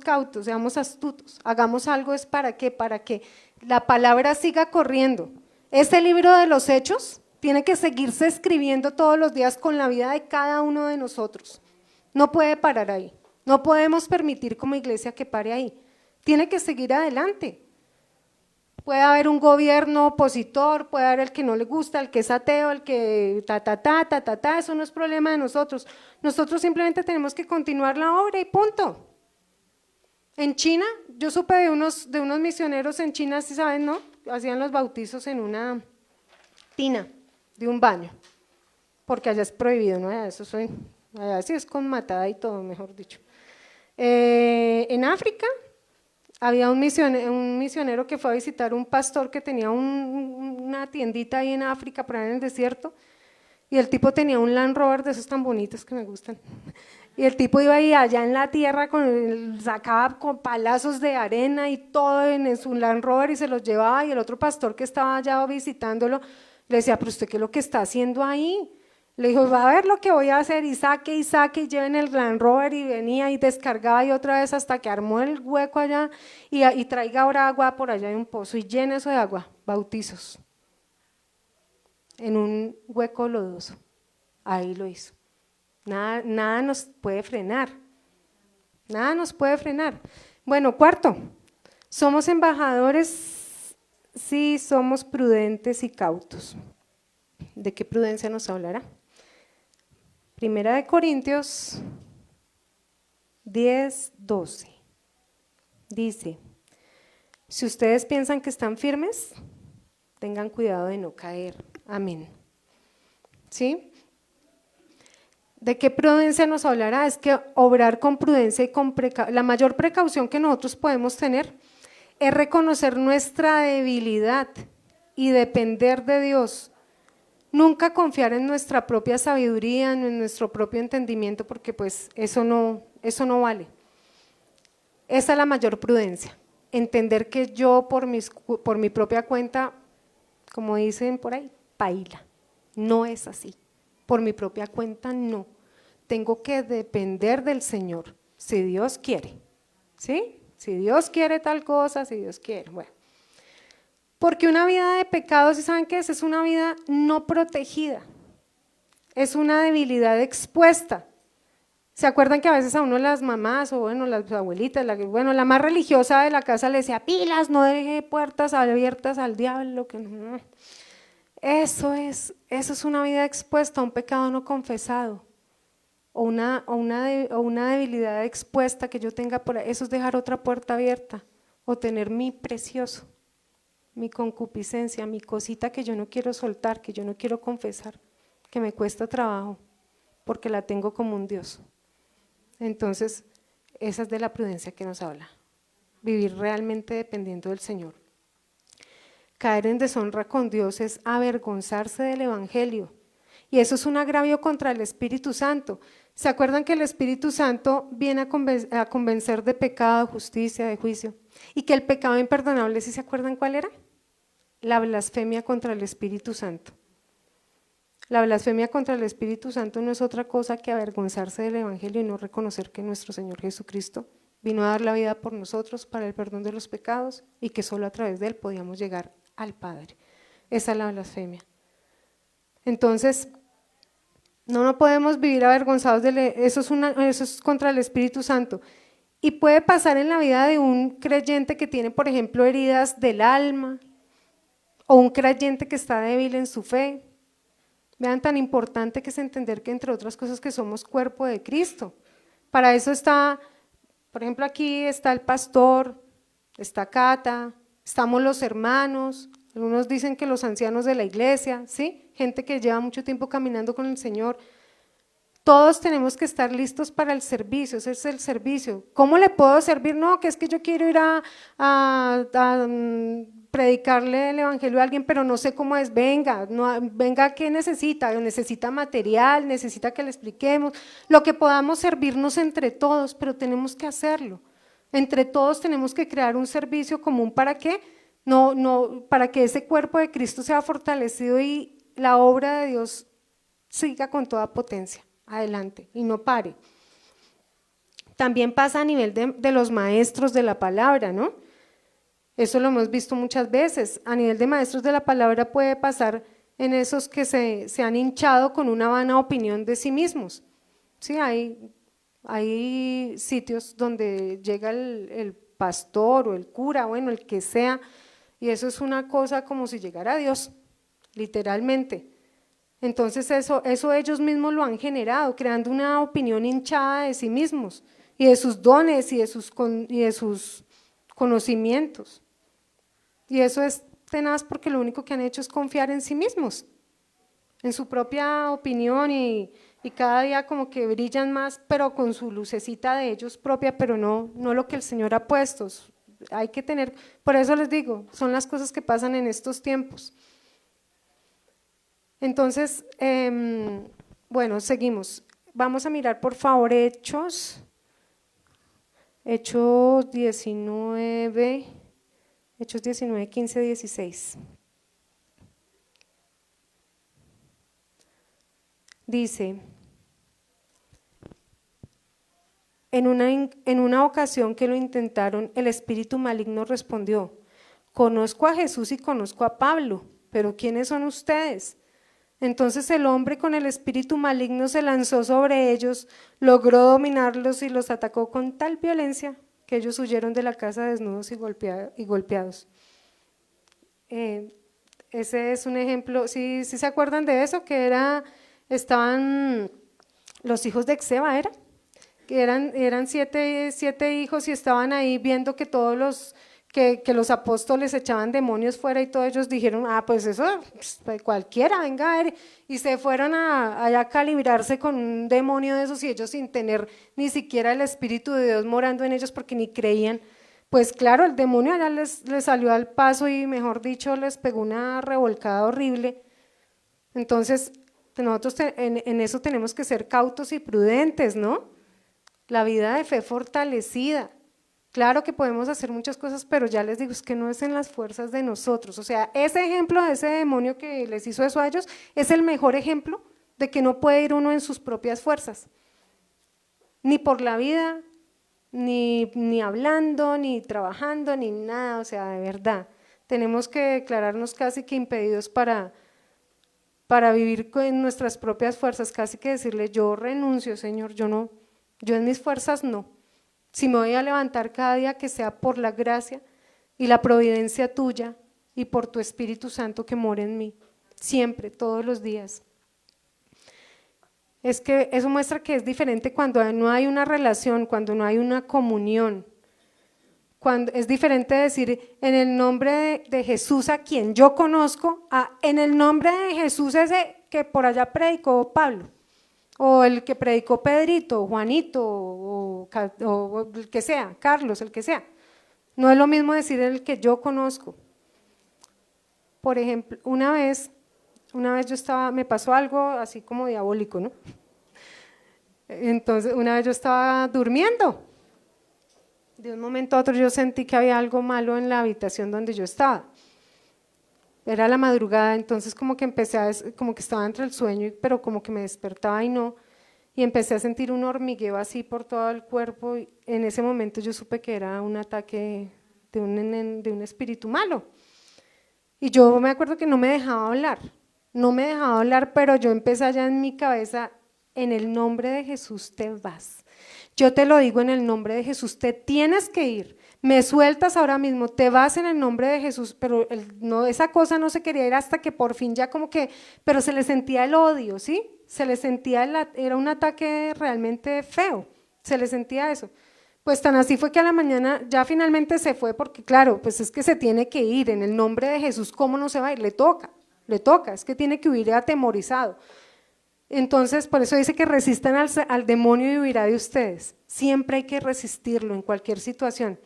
cautos, seamos astutos, hagamos algo. ¿Es para qué? Para que la palabra siga corriendo. Este libro de los Hechos tiene que seguirse escribiendo todos los días con la vida de cada uno de nosotros. No puede parar ahí, no podemos permitir como iglesia que pare ahí, tiene que seguir adelante. Puede haber un gobierno opositor, puede haber el que no le gusta, el que es ateo, el que eso no es problema de nosotros. Nosotros simplemente tenemos que continuar la obra y punto. En China, yo supe de unos misioneros en China, ¿sí saben, no? Hacían los bautizos en una tina de un baño, porque allá es prohibido, ¿no? Allá sí es con matada y todo, mejor dicho. En África, había un misionero que fue a visitar un pastor que tenía una tiendita ahí en África, por ahí en el desierto, y el tipo tenía un Land Rover de esos tan bonitos que me gustan, y el tipo iba ahí allá en la tierra, sacaba con palazos de arena y todo en su Land Rover y se los llevaba, y el otro pastor que estaba allá visitándolo, le decía, pero ¿usted qué es lo que está haciendo ahí? Le dijo, va a ver lo que voy a hacer, y saque, y lleven el Land Rover, y venía y descargaba y otra vez hasta que armó el hueco allá, y traiga ahora agua por allá de un pozo, y llena eso de agua, bautizos, en un hueco lodoso, ahí lo hizo. Nada nos puede frenar, nada nos puede frenar. Bueno, cuarto, somos embajadores si somos prudentes y cautos. ¿De qué prudencia nos hablará? Primera de Corintios 10:12 dice, si ustedes piensan que están firmes, tengan cuidado de no caer. Amén. ¿Sí? ¿De qué prudencia nos hablará? Es que obrar con prudencia y con precaución. La mayor precaución que nosotros podemos tener es reconocer nuestra debilidad y depender de Dios. Nunca confiar en nuestra propia sabiduría, en nuestro propio entendimiento, porque pues eso no vale. Esa es la mayor prudencia, entender que yo por mi propia cuenta, como dicen por ahí, paila, no es así, por mi propia cuenta no, tengo que depender del Señor, si Dios quiere, ¿sí? Si Dios quiere tal cosa, si Dios quiere, bueno. Porque una vida de pecados, ¿saben qué es? Es una vida no protegida, es una debilidad expuesta. ¿Se acuerdan que a veces a uno las mamás o bueno, las abuelitas, la más religiosa de la casa le decía, pilas, no deje puertas abiertas al diablo? Que no. Eso es una vida expuesta a un pecado no confesado o una debilidad expuesta que yo tenga por ahí. Eso es dejar otra puerta abierta o tener mi precioso, mi concupiscencia, mi cosita que yo no quiero soltar, que yo no quiero confesar, que me cuesta trabajo, porque la tengo como un Dios. Entonces, esa es de la prudencia que nos habla, vivir realmente dependiendo del Señor. Caer en deshonra con Dios es avergonzarse del Evangelio, y eso es un agravio contra el Espíritu Santo. ¿Se acuerdan que el Espíritu Santo viene a convencer de pecado, de justicia, de juicio? Y que el pecado imperdonable, ¿sí se acuerdan cuál era? La blasfemia contra el Espíritu Santo. La blasfemia contra el Espíritu Santo no es otra cosa que avergonzarse del Evangelio y no reconocer que nuestro Señor Jesucristo vino a dar la vida por nosotros para el perdón de los pecados y que solo a través de Él podíamos llegar al Padre. Esa es la blasfemia. Entonces, no podemos vivir avergonzados eso es contra el Espíritu Santo. Y puede pasar en la vida de un creyente que tiene, por ejemplo, heridas del alma, o un creyente que está débil en su fe. Vean, tan importante que es entender que entre otras cosas que somos cuerpo de Cristo. Para eso está, por ejemplo, aquí está el pastor, está Cata, estamos los hermanos, algunos dicen que los ancianos de la iglesia, ¿sí? Gente que lleva mucho tiempo caminando con el Señor. Todos tenemos que estar listos para el servicio, ese es el servicio. ¿Cómo le puedo servir? No, que es que yo quiero ir a predicarle el evangelio a alguien, pero no sé cómo es. Venga, no, venga, ¿qué necesita? Necesita material, necesita que le expliquemos, lo que podamos servirnos entre todos, pero tenemos que hacerlo. Entre todos tenemos que crear un servicio común. ¿Para qué? Para que ese cuerpo de Cristo sea fortalecido y la obra de Dios siga con toda potencia adelante y no pare. También pasa a nivel de los maestros de la palabra, ¿no? Eso lo hemos visto muchas veces. A nivel de maestros de la palabra puede pasar en esos que se han hinchado con una vana opinión de sí mismos. Sí, hay sitios donde llega el pastor o el cura, bueno, el que sea, y eso es una cosa como si llegara a Dios, literalmente. Entonces eso ellos mismos lo han generado, creando una opinión hinchada de sí mismos y de sus dones y de sus conocimientos. Y eso es tenaz porque lo único que han hecho es confiar en sí mismos, en su propia opinión y cada día como que brillan más, pero con su lucecita de ellos propia, pero no lo que el Señor ha puesto. Hay que tener, por eso les digo, son las cosas que pasan en estos tiempos. Entonces, bueno, seguimos. Vamos a mirar por favor Hechos 19, 15, 16. Dice, en una ocasión que lo intentaron, el espíritu maligno respondió, conozco a Jesús y conozco a Pablo, pero ¿quiénes son ustedes? Entonces el hombre con el espíritu maligno se lanzó sobre ellos, logró dominarlos y los atacó con tal violencia que ellos huyeron de la casa desnudos y golpeados. Ese es un ejemplo, ¿sí se acuerdan de eso? Que estaban los hijos de Exeba, que eran siete hijos y estaban ahí viendo que todos los apóstoles echaban demonios fuera y todos ellos dijeron, pues eso, pues cualquiera, venga a ver, y se fueron allá a calibrarse con un demonio de esos y ellos sin tener ni siquiera el Espíritu de Dios morando en ellos porque ni creían. Pues claro, el demonio allá les salió al paso y mejor dicho les pegó una revolcada horrible. Entonces nosotros en eso tenemos que ser cautos y prudentes, ¿no? La vida de fe fortalecida. Claro que podemos hacer muchas cosas, pero ya les digo, es que no es en las fuerzas de nosotros. O sea, ese ejemplo de ese demonio que les hizo eso a ellos es el mejor ejemplo de que no puede ir uno en sus propias fuerzas. Ni por la vida, ni hablando, ni trabajando, ni nada. O sea, de verdad, tenemos que declararnos casi que impedidos para vivir con nuestras propias fuerzas, casi que decirle, yo renuncio, Señor, yo en mis fuerzas no. Si me voy a levantar cada día, que sea por la gracia y la providencia tuya y por tu Espíritu Santo que mora en mí, siempre, todos los días. Es que eso muestra que es diferente cuando no hay una relación, cuando no hay una comunión. Cuando es diferente decir en el nombre de Jesús a quien yo conozco, en el nombre de Jesús ese que por allá predicó Pablo. O el que predicó Pedrito, Juanito, o el que sea, Carlos, el que sea. No es lo mismo decir el que yo conozco. Por ejemplo, una vez me pasó algo así como diabólico, ¿no? Entonces, una vez yo estaba durmiendo. De un momento a otro yo sentí que había algo malo en la habitación donde yo estaba. Era la madrugada, entonces como que como que estaba entre el sueño, pero como que me despertaba y empecé a sentir un hormigueo así por todo el cuerpo. Y en ese momento yo supe que era un ataque de un espíritu malo. Y yo me acuerdo que no me dejaba hablar, pero yo empecé allá en mi cabeza, en el nombre de Jesús te vas. Yo te lo digo en el nombre de Jesús, te tienes que ir. Me sueltas ahora mismo, te vas en el nombre de Jesús, pero esa cosa no se quería ir hasta que por fin ya como que, pero se le sentía el odio, ¿sí? Se le sentía, era un ataque realmente feo, se le sentía eso. Pues tan así fue que a la mañana ya finalmente se fue porque claro, pues es que se tiene que ir en el nombre de Jesús, ¿cómo no se va a ir? Le toca, es que tiene que huir atemorizado. Entonces, por eso dice que resistan al demonio y huirá de ustedes. Siempre hay que resistirlo en cualquier situación.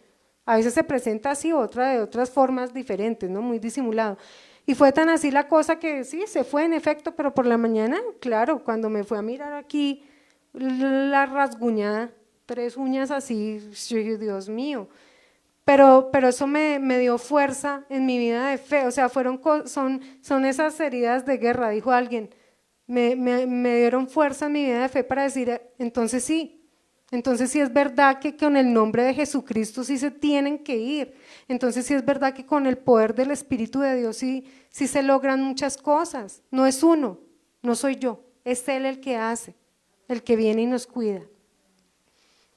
A veces se presenta así, otra de otras formas diferentes, ¿no? Muy disimulado. Y fue tan así la cosa que sí, se fue en efecto, pero por la mañana, claro, cuando me fue a mirar aquí la rasguñada, 3 uñas así, yo dije, Dios mío. Pero eso me dio fuerza en mi vida de fe, o sea, son esas heridas de guerra, dijo alguien, me dieron fuerza en mi vida de fe para decir, entonces sí es verdad que con el nombre de Jesucristo sí se tienen que ir, entonces sí es verdad que con el poder del Espíritu de Dios sí se logran muchas cosas, no es uno, no soy yo, es Él el que hace, el que viene y nos cuida.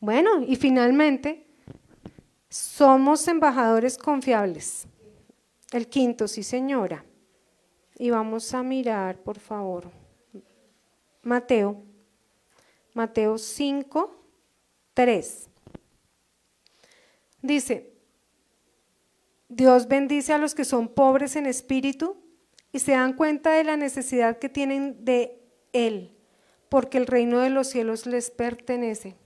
Bueno, y finalmente, somos embajadores confiables. El quinto, sí señora. Y vamos a mirar, por favor, Mateo 5:3. Dice, Dios bendice a los que son pobres en espíritu y se dan cuenta de la necesidad que tienen de Él, porque el reino de los cielos les pertenece.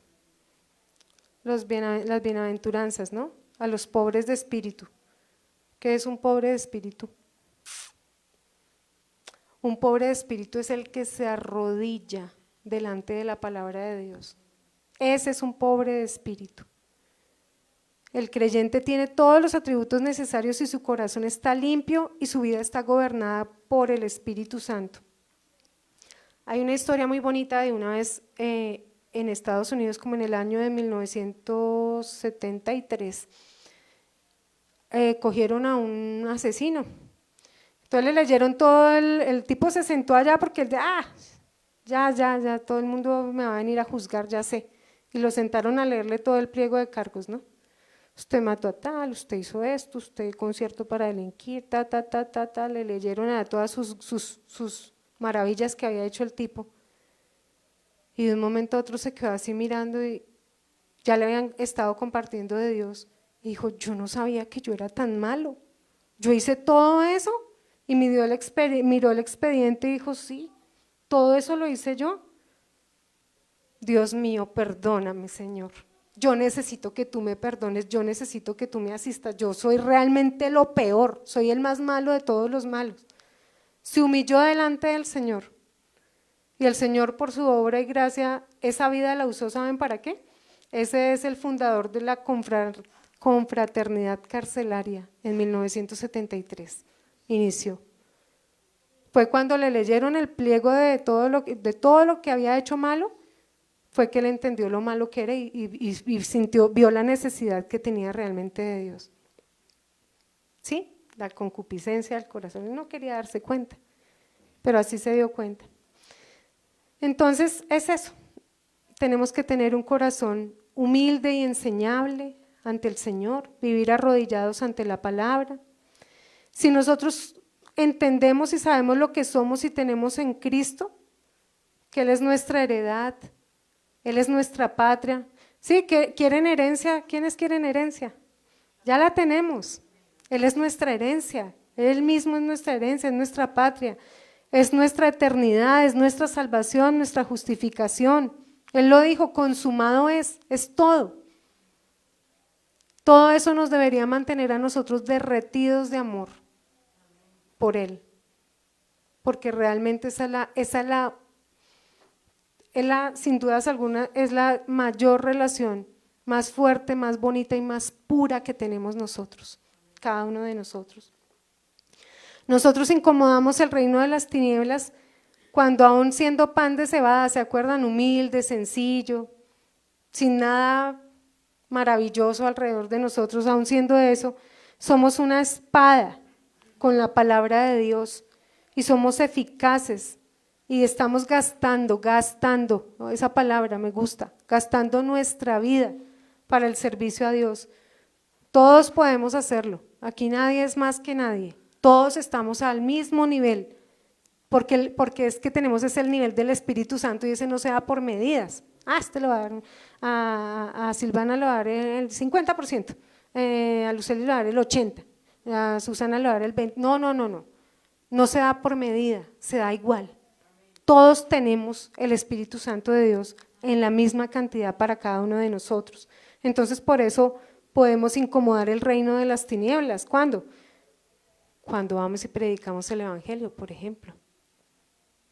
Las bienaventuranzas, ¿no? A los pobres de espíritu. ¿Qué es un pobre de espíritu? Un pobre de espíritu es el que se arrodilla delante de la palabra de Dios. Ese es un pobre de espíritu. El creyente tiene todos los atributos necesarios y su corazón está limpio y su vida está gobernada por el Espíritu Santo. Hay una historia muy bonita de una vez en Estados Unidos, como en el año de 1973, cogieron a un asesino. Entonces le leyeron todo, el tipo se sentó allá porque ya, todo el mundo me va a venir a juzgar, ya sé. Y lo sentaron a leerle todo el pliego de cargos, ¿no? Usted mató a tal, usted hizo esto, usted concierto para delinquir, le leyeron a todas sus maravillas que había hecho el tipo. Y de un momento a otro se quedó así mirando y ya le habían estado compartiendo de Dios. Y dijo, yo no sabía que yo era tan malo. Yo hice todo eso y miró el expediente y dijo, sí, todo eso lo hice yo. Dios mío, perdóname, Señor. Yo necesito que tú me perdones, yo necesito que tú me asistas. Yo soy realmente lo peor, soy el más malo de todos los malos. Se humilló delante del Señor. Y el Señor, por su obra y gracia, esa vida la usó, ¿saben para qué? Ese es el fundador de la confraternidad carcelaria en 1973, inició. Fue cuando le leyeron el pliego de todo lo que había hecho malo, fue que él entendió lo malo que era y vio la necesidad que tenía realmente de Dios. ¿Sí? La concupiscencia del corazón, él no quería darse cuenta, pero así se dio cuenta. Entonces es eso, tenemos que tener un corazón humilde y enseñable ante el Señor, vivir arrodillados ante la palabra. Si nosotros entendemos y sabemos lo que somos y tenemos en Cristo, que Él es nuestra heredad, Él es nuestra patria. Sí, que quieren herencia, ¿quiénes quieren herencia? Ya la tenemos, Él es nuestra herencia, Él mismo es nuestra herencia, es nuestra patria. Es nuestra eternidad, es nuestra salvación, nuestra justificación. Él lo dijo, consumado es todo. Todo eso nos debería mantener a nosotros derretidos de amor por Él. Porque realmente sin dudas alguna, es la mayor relación, más fuerte, más bonita y más pura que tenemos nosotros, cada uno de nosotros. Nosotros incomodamos el reino de las tinieblas cuando aún siendo pan de cebada, ¿se acuerdan? Humilde, sencillo, sin nada maravilloso alrededor de nosotros, aún siendo eso, somos una espada con la palabra de Dios y somos eficaces y estamos gastando, esa palabra me gusta, gastando nuestra vida para el servicio a Dios. Todos podemos hacerlo, aquí nadie es más que nadie. Todos estamos al mismo nivel, porque es que tenemos ese el nivel del Espíritu Santo y ese no se da por medidas. Este lo va a dar, a Silvana le va a dar el 50%, a Lucely le va a dar el 80%, a Susana le va a dar el 20%. No se da por medida, se da igual. todos tenemos el Espíritu Santo de Dios en la misma cantidad para cada uno de nosotros. Entonces, por eso podemos incomodar el reino de las tinieblas. ¿Cuándo? Cuando vamos y predicamos el Evangelio, por ejemplo.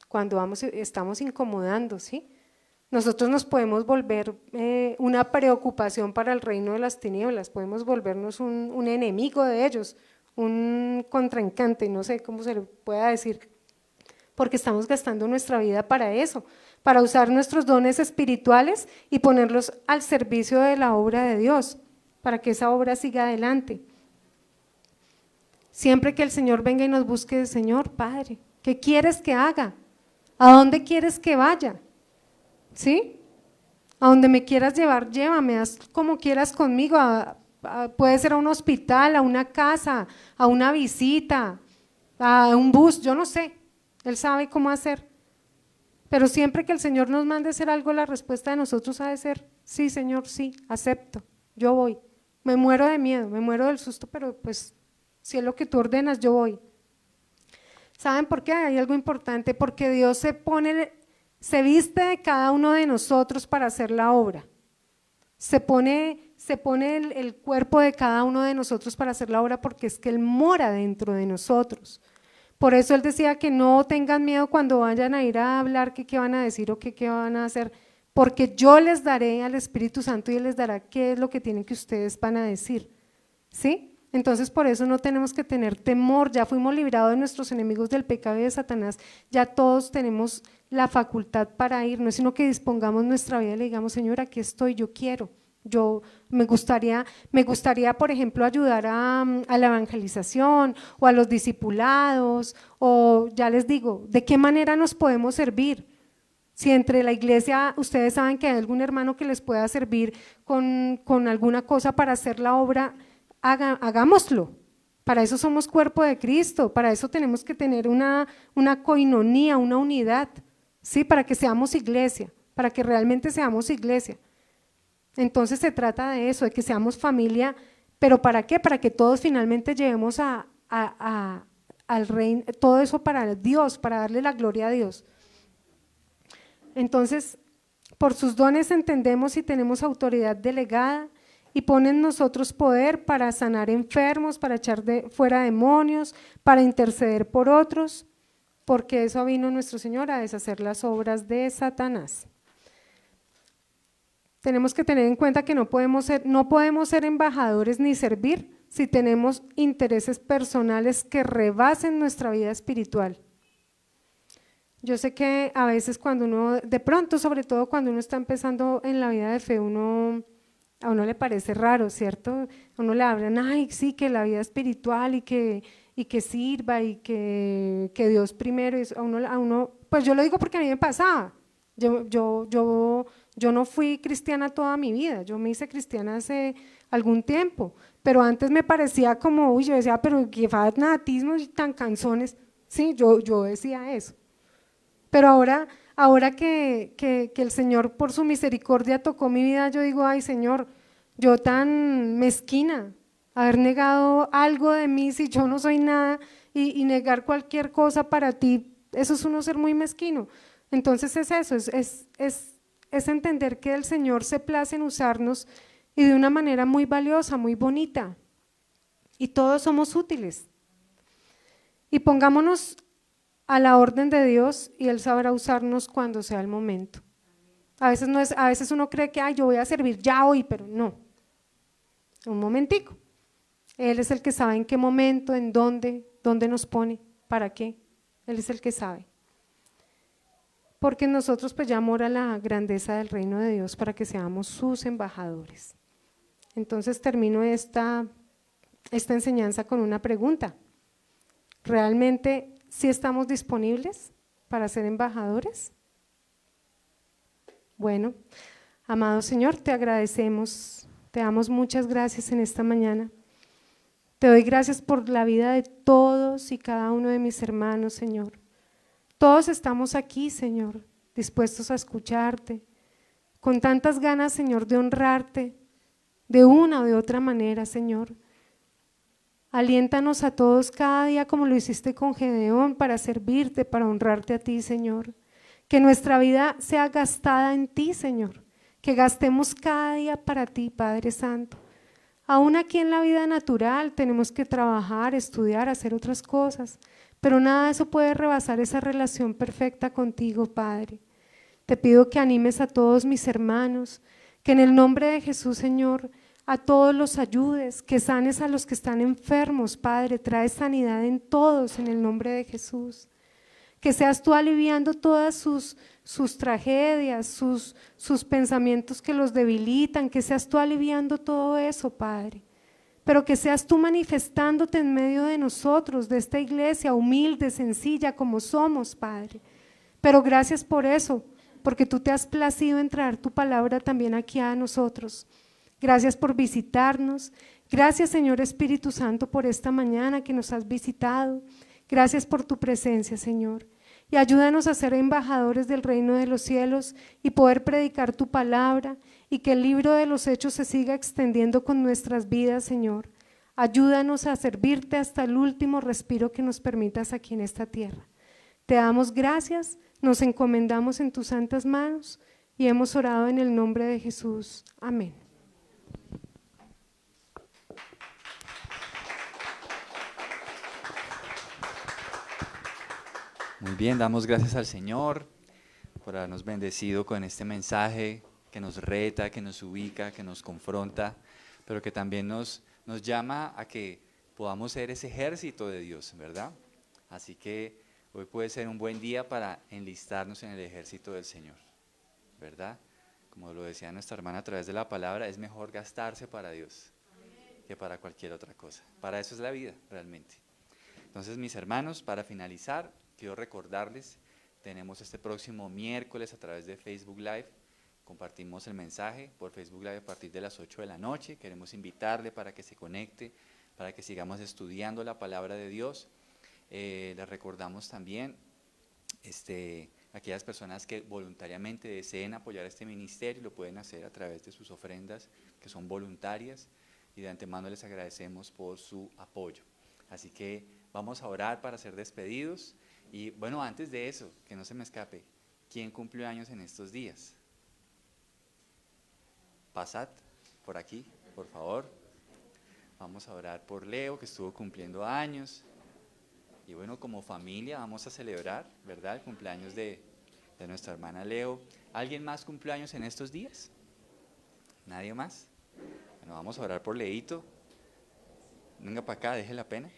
Cuando estamos incomodando, ¿sí? Nosotros nos podemos volver una preocupación para el reino de las tinieblas, podemos volvernos un enemigo de ellos, un contrincante, no sé cómo se le pueda decir, porque estamos gastando nuestra vida para eso, para usar nuestros dones espirituales y ponerlos al servicio de la obra de Dios, para que esa obra siga adelante. Siempre que el Señor venga y nos busque, Señor, Padre, ¿qué quieres que haga? ¿A dónde quieres que vaya? ¿Sí? A donde me quieras llevar, llévame, haz como quieras conmigo, puede ser a un hospital, a una casa, a una visita, a un bus, yo no sé, Él sabe cómo hacer. Pero siempre que el Señor nos mande hacer algo, la respuesta de nosotros ha de ser, sí Señor, sí, acepto, yo voy. Me muero de miedo, me muero del susto, pero pues si es lo que tú ordenas, yo voy. ¿Saben por qué? Hay algo importante, porque Dios se viste de cada uno de nosotros para hacer la obra. Se pone el cuerpo de cada uno de nosotros para hacer la obra porque es que Él mora dentro de nosotros. Por eso Él decía que no tengan miedo cuando vayan a ir a hablar qué van a decir o qué van a hacer, porque yo les daré al Espíritu Santo y Él les dará qué es lo que tienen que ustedes van a decir. ¿Sí? Entonces por eso no tenemos que tener temor, ya fuimos librados de nuestros enemigos del pecado y de Satanás, ya todos tenemos la facultad para ir, no es sino que dispongamos nuestra vida y le digamos, Señor, aquí estoy, yo quiero, me gustaría por ejemplo ayudar a la evangelización o a los discipulados, o ya les digo, ¿de qué manera nos podemos servir? Si entre la iglesia ustedes saben que hay algún hermano que les pueda servir con alguna cosa para hacer la obra, hagámoslo. Para eso somos cuerpo de Cristo, para eso tenemos que tener una coinonía, una unidad, ¿sí? Para que seamos iglesia, para que realmente seamos iglesia. Entonces se trata de eso, de que seamos familia, pero ¿para qué? Para que todos finalmente lleguemos al reino, todo eso para Dios, para darle la gloria a Dios. Entonces, por sus dones entendemos y tenemos autoridad delegada, y pone en nosotros poder para sanar enfermos, para echar fuera demonios, para interceder por otros, porque eso vino nuestro Señor a deshacer las obras de Satanás. Tenemos que tener en cuenta que no podemos ser embajadores ni servir si tenemos intereses personales que rebasen nuestra vida espiritual. Yo sé que a veces cuando uno, de pronto, sobre todo cuando uno está empezando en la vida de fe, a uno le parece raro, ¿cierto? A uno le hablan, ay, sí, que la vida espiritual y que sirva y que Dios primero. A uno, pues yo lo digo porque a mí me pasaba. Yo no fui cristiana toda mi vida, yo me hice cristiana hace algún tiempo, pero antes me parecía como, uy, yo decía, pero qué fanatismos y tan canzones. Sí, yo decía eso. Pero ahora que el Señor por su misericordia tocó mi vida, yo digo, ay Señor, yo tan mezquina, haber negado algo de mí si yo no soy nada y negar cualquier cosa para ti, eso es uno ser muy mezquino. Entonces es eso, es entender que el Señor se place en usarnos y de una manera muy valiosa, muy bonita, y todos somos útiles. Y pongámonos a la orden de Dios y Él sabrá usarnos cuando sea el momento. A veces uno cree que yo voy a servir ya hoy, pero no. Un momentico. Él es el que sabe en qué momento, en dónde nos pone, para qué. Él es el que sabe. Porque en nosotros pues ya mora la grandeza del reino de Dios para que seamos sus embajadores. Entonces termino esta enseñanza con una pregunta. ¿Realmente sí estamos disponibles para ser embajadores? Bueno, amado Señor, te agradecemos, te damos muchas gracias en esta mañana. Te doy gracias por la vida de todos y cada uno de mis hermanos, Señor. Todos estamos aquí, Señor, dispuestos a escucharte, con tantas ganas, Señor, de honrarte de una o de otra manera, Señor. Aliéntanos a todos cada día como lo hiciste con Gedeón para servirte, para honrarte a ti, Señor. Que nuestra vida sea gastada en ti, Señor, que gastemos cada día para ti, Padre Santo. Aún aquí en la vida natural tenemos que trabajar, estudiar, hacer otras cosas, pero nada de eso puede rebasar esa relación perfecta contigo, Padre. Te pido que animes a todos mis hermanos, que en el nombre de Jesús, Señor, a todos los ayudes, que sanes a los que están enfermos, Padre, trae sanidad en todos en el nombre de Jesús. Que seas tú aliviando todas sus tragedias, sus pensamientos que los debilitan, que seas tú aliviando todo eso, Padre. Pero que seas tú manifestándote en medio de nosotros, de esta iglesia humilde, sencilla como somos, Padre. Pero gracias por eso, porque tú te has placido en traer tu palabra también aquí a nosotros. Gracias por visitarnos. Gracias, Señor Espíritu Santo, por esta mañana que nos has visitado. Gracias por tu presencia, Señor. Y ayúdanos a ser embajadores del reino de los cielos y poder predicar tu palabra y que el libro de los hechos se siga extendiendo con nuestras vidas, Señor. Ayúdanos a servirte hasta el último respiro que nos permitas aquí en esta tierra. Te damos gracias, nos encomendamos en tus santas manos y hemos orado en el nombre de Jesús. Amén. Muy bien, damos gracias al Señor por habernos bendecido con este mensaje que nos reta, que nos ubica, que nos confronta, pero que también nos llama a que podamos ser ese ejército de Dios, ¿verdad? Así que hoy puede ser un buen día para enlistarnos en el ejército del Señor, ¿verdad? Como lo decía nuestra hermana a través de la palabra, es mejor gastarse para Dios que para cualquier otra cosa. Para eso es la vida, realmente. Entonces, mis hermanos, para finalizar, quiero recordarles, tenemos este próximo miércoles a través de Facebook Live, compartimos el mensaje por Facebook Live a partir de las 8 de la noche, queremos invitarle para que se conecte, para que sigamos estudiando la palabra de Dios. Les recordamos también, aquellas personas que voluntariamente deseen apoyar este ministerio, lo pueden hacer a través de sus ofrendas, que son voluntarias, y de antemano les agradecemos por su apoyo. Así que vamos a orar para ser despedidos. Y bueno, antes de eso, que no se me escape, ¿quién cumplió años en estos días? Pasad por aquí, por favor. Vamos a orar por Leo, que estuvo cumpliendo años. Y bueno, como familia vamos a celebrar, ¿verdad?, el cumpleaños de nuestra hermana Leo. ¿Alguien más cumplió años en estos días? ¿Nadie más? Bueno, vamos a orar por Leito. Venga para acá, deje la pena.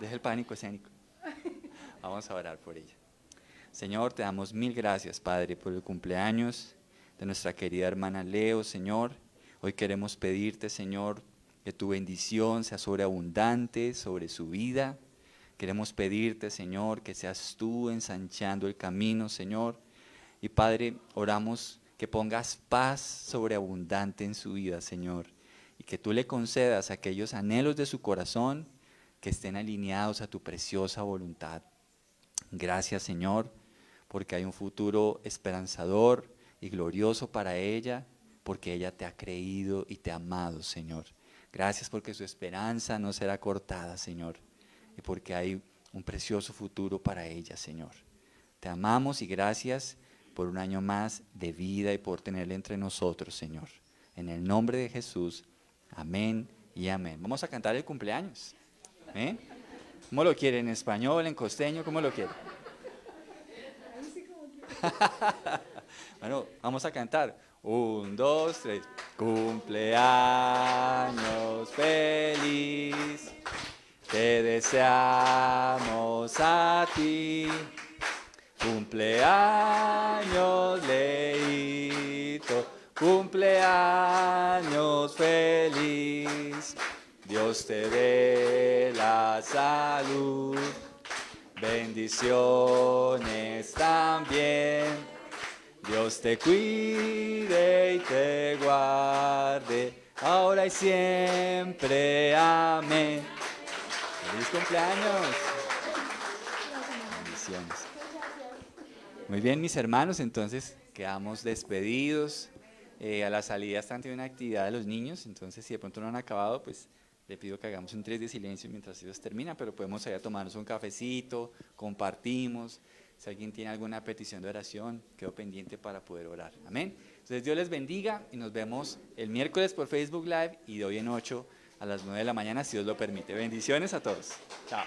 Deje el pánico escénico. Vamos a orar por ella. Señor, te damos mil gracias, Padre, por el cumpleaños de nuestra querida hermana Leo, Señor. Hoy queremos pedirte, Señor, que tu bendición sea sobreabundante sobre su vida. Queremos pedirte, Señor, que seas tú ensanchando el camino, Señor. Y Padre, oramos que pongas paz sobreabundante en su vida, Señor. Y que tú le concedas aquellos anhelos de su corazón que estén alineados a tu preciosa voluntad. Gracias, Señor, porque hay un futuro esperanzador y glorioso para ella, porque ella te ha creído y te ha amado, Señor. Gracias porque su esperanza no será cortada, Señor, y porque hay un precioso futuro para ella, Señor. Te amamos y gracias por un año más de vida y por tenerle entre nosotros, Señor. En el nombre de Jesús, amén y amén. Vamos a cantar el cumpleaños. ¿Eh? ¿Cómo lo quiere? ¿En español, en costeño? ¿Cómo lo quiere? Bueno, vamos a cantar. 1, 2, 3. Cumpleaños feliz, te deseamos a ti. Cumpleaños Leito, cumpleaños feliz. Dios te dé la salud, bendiciones también. Dios te cuide y te guarde, ahora y siempre. Amén. ¡Feliz cumpleaños! Bendiciones. Muy bien, mis hermanos, entonces quedamos despedidos. A la salida están teniendo una actividad de los niños, entonces si de pronto no han acabado, pues le pido que hagamos un 3 de silencio mientras ellos terminan, pero podemos ir a tomarnos un cafecito, compartimos. Si alguien tiene alguna petición de oración, quedo pendiente para poder orar. Amén. Entonces Dios les bendiga y nos vemos el miércoles por Facebook Live y de hoy en 8 a las 9 de la mañana, si Dios lo permite. Bendiciones a todos. Chao.